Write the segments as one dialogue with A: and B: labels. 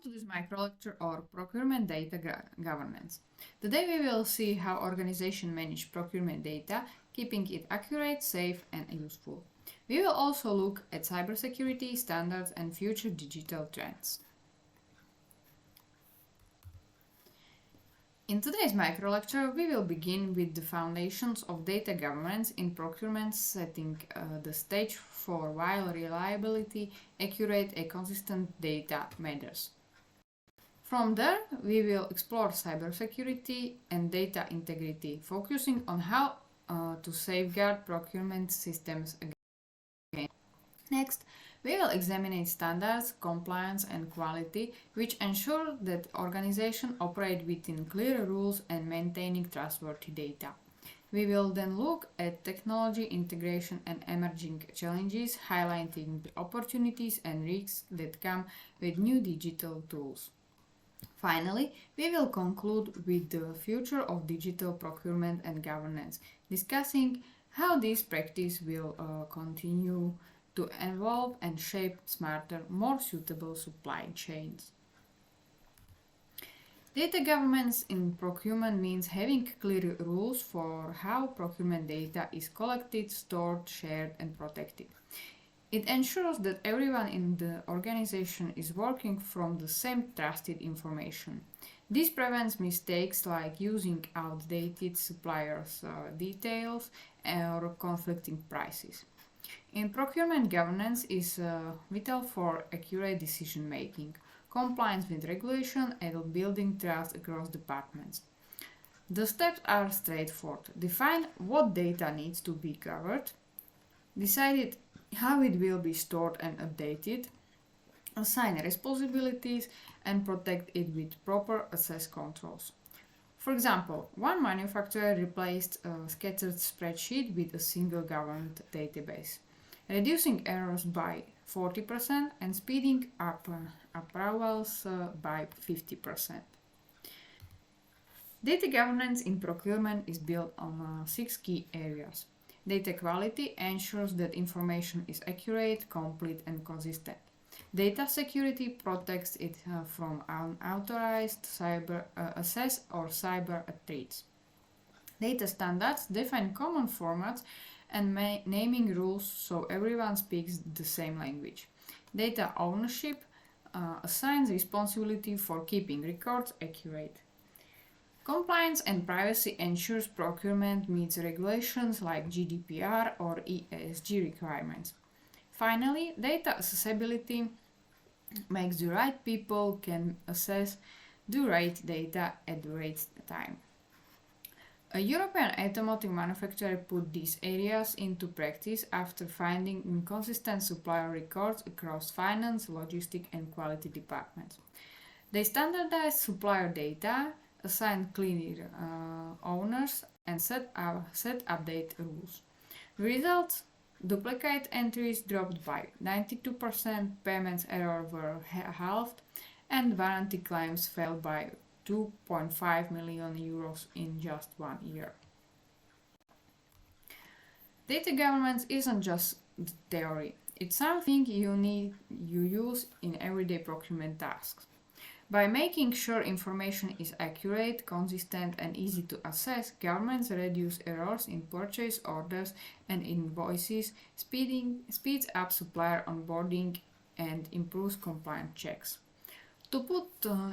A: to this micro-lecture or procurement data governance. Today we will see how organizations manage procurement data, keeping it accurate, safe and useful. We will also look at cybersecurity standards and future digital trends. In today's micro-lecture, we will begin with the foundations of data governance in procurement, setting the stage for why reliability, accurate and consistent data matters. From there, we will explore cybersecurity and data integrity, focusing on how to safeguard procurement systems again. Next, we will examine standards, compliance and quality, which ensure that organizations operate within clear rules and maintaining trustworthy data. We will then look at technology integration and emerging challenges, highlighting the opportunities and risks that come with new digital tools. Finally, we will conclude with the future of digital procurement and governance, discussing how this practice will continue to evolve and shape smarter, more suitable supply chains. Data governance in procurement means having clear rules for how procurement data is collected, stored, shared, and protected. It ensures that everyone in the organization is working from the same trusted information. This prevents mistakes like using outdated suppliers' details or conflicting prices. In procurement, governance is vital for accurate decision making, compliance with regulation, and building trust across departments. The steps are straightforward. Define what data needs to be covered, decide how it will be stored and updated, assign responsibilities, and protect it with proper access controls. For example, one manufacturer replaced a scattered spreadsheet with a single governed database, reducing errors by 40% and speeding up approvals by 50%. Data governance in procurement is built on 6 key areas. Data quality ensures that information is accurate, complete, and consistent. Data security protects it from unauthorized cyber access or cyber threats. Data standards define common formats and naming rules so everyone speaks the same language. Data ownership assigns responsibility for keeping records accurate. Compliance and privacy ensures procurement meets regulations like GDPR or ESG requirements. Finally, data accessibility makes the right people can access the right data at the right time. A European automotive manufacturer put these areas into practice after finding inconsistent supplier records across finance, logistics, and quality departments. They standardized supplier data, assigned clear owners, and set update rules. The result: duplicate entries dropped by 92%, payments errors were halved, and warranty claims fell by 2.5 million euros in just 1 year. Data governance isn't just theory, it's something you use in everyday procurement tasks. By making sure information is accurate, consistent, and easy to access, governments reduce errors in purchase orders and invoices, speeds up supplier onboarding, and improves compliance checks. To put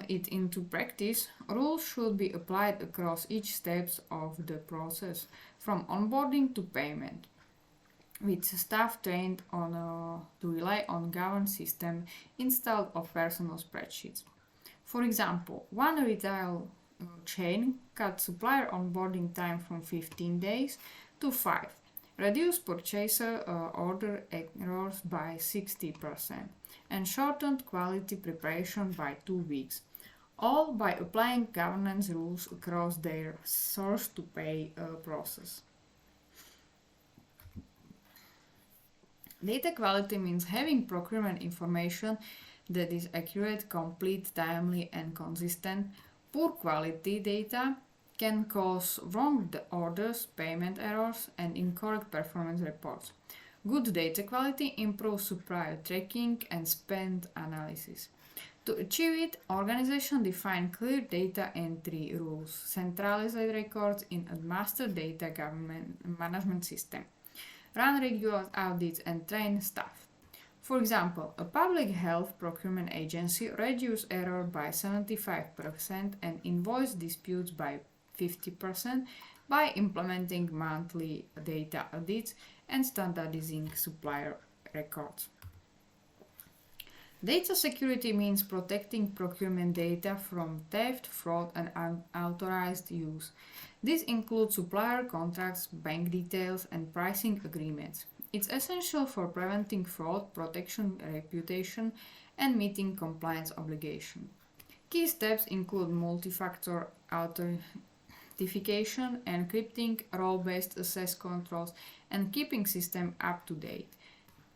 A: it into practice, rules should be applied across each step of the process, from onboarding to payment, with staff trained to rely on governed system instead of personal spreadsheets. For example, one retail chain cut supplier onboarding time from 15 days to 5, reduced purchaser order errors by 60%, and shortened quality preparation by 2 weeks, all by applying governance rules across their source-to-pay process. Data quality means having procurement information that is accurate, complete, timely, and consistent. Poor quality data can cause wrong orders, payment errors, and incorrect performance reports. Good data quality improves supplier tracking and spend analysis. To achieve it, organizations define clear data entry rules, centralize records in a master data government management system, run regular audits, and train staff. For example, a public health procurement agency reduced error by 75% and invoice disputes by 50% by implementing monthly data audits and standardizing supplier records. Data security means protecting procurement data from theft, fraud, and unauthorized use. This includes supplier contracts, bank details, and pricing agreements. It's essential for preventing fraud, protecting reputation, and meeting compliance obligations. Key steps include multi-factor authentication, encrypting, role-based access controls, and keeping system up to date.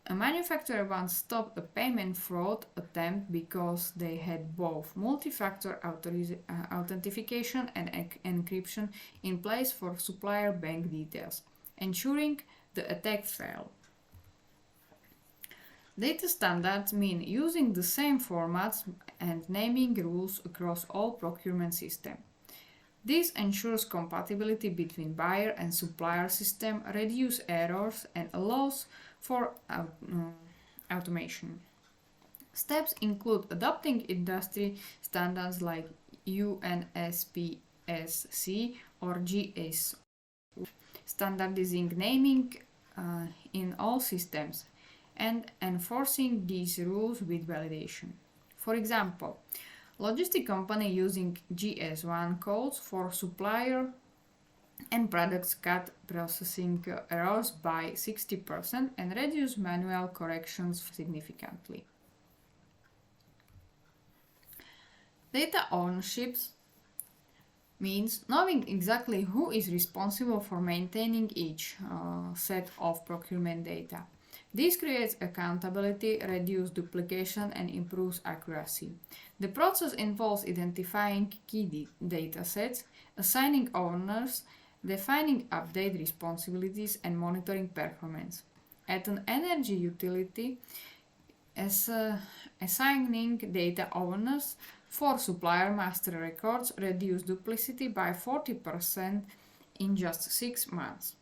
A: A manufacturer once stopped a payment fraud attempt because they had both multi-factor authentication and encryption in place for supplier bank details, ensuring the attack failed. Data standards mean using the same formats and naming rules across all procurement systems. This ensures compatibility between buyer and supplier system, reduces errors, and allows for automation. Steps include adopting industry standards like UNSPSC or GSO, standardizing naming in all systems, and enforcing these rules with validation. For example, logistic company using GS1 codes for supplier and products cut processing errors by 60% and reduce manual corrections significantly. Data ownership means knowing exactly who is responsible for maintaining each set of procurement data. This creates accountability, reduces duplication, and improves accuracy. The process involves identifying key data sets, assigning owners, defining update responsibilities, and monitoring performance. At an energy utility, assigning data owners for supplier master records reduced duplicity by 40% in just 6 months.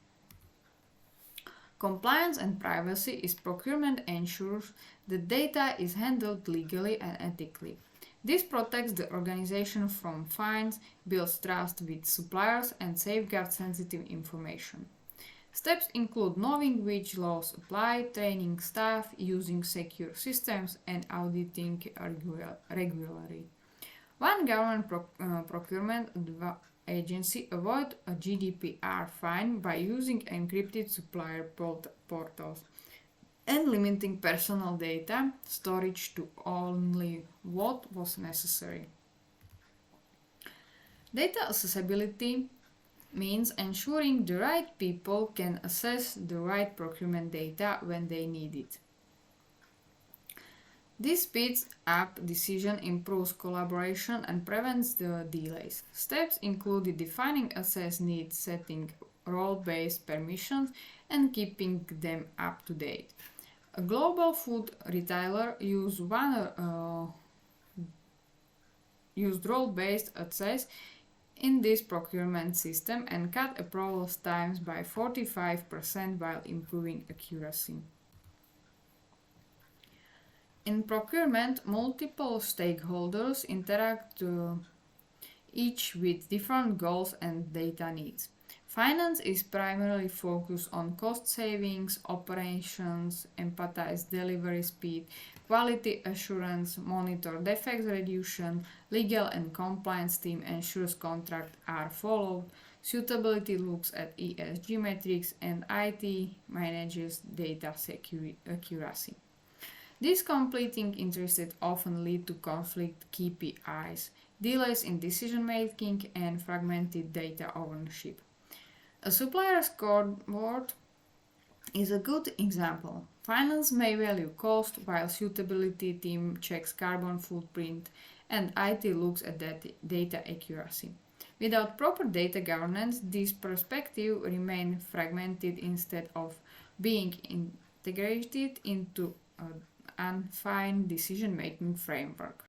A: Compliance and privacy is procurement ensures the data is handled legally and ethically. This protects the organization from fines, builds trust with suppliers, and safeguards sensitive information. Steps include knowing which laws apply, training staff, using secure systems, and auditing regularly. One government procurement agency avoided a GDPR fine by using encrypted supplier portals and limiting personal data storage to only what was necessary. Data accessibility means ensuring the right people can access the right procurement data when they need it. This speeds up decision, improves collaboration, and prevents the delays. Steps include defining access needs, setting role-based permissions, and keeping them up to date. A global food retailer used role-based access in this procurement system and cut approval times by 45% while improving accuracy. In procurement, multiple stakeholders interact each with different goals and data needs. Finance is primarily focused on cost savings, operations, empathize delivery speed, quality assurance, monitor defects reduction, legal and compliance team ensures contracts are followed, suitability looks at ESG metrics, and IT manages data accuracy. These competing interests often lead to conflict KPIs, delays in decision making, and fragmented data ownership. A supplier scoreboard is a good example. Finance may value cost while suitability team checks carbon footprint and IT looks at data accuracy. Without proper data governance, these perspectives remain fragmented instead of being integrated into an undefined decision-making framework.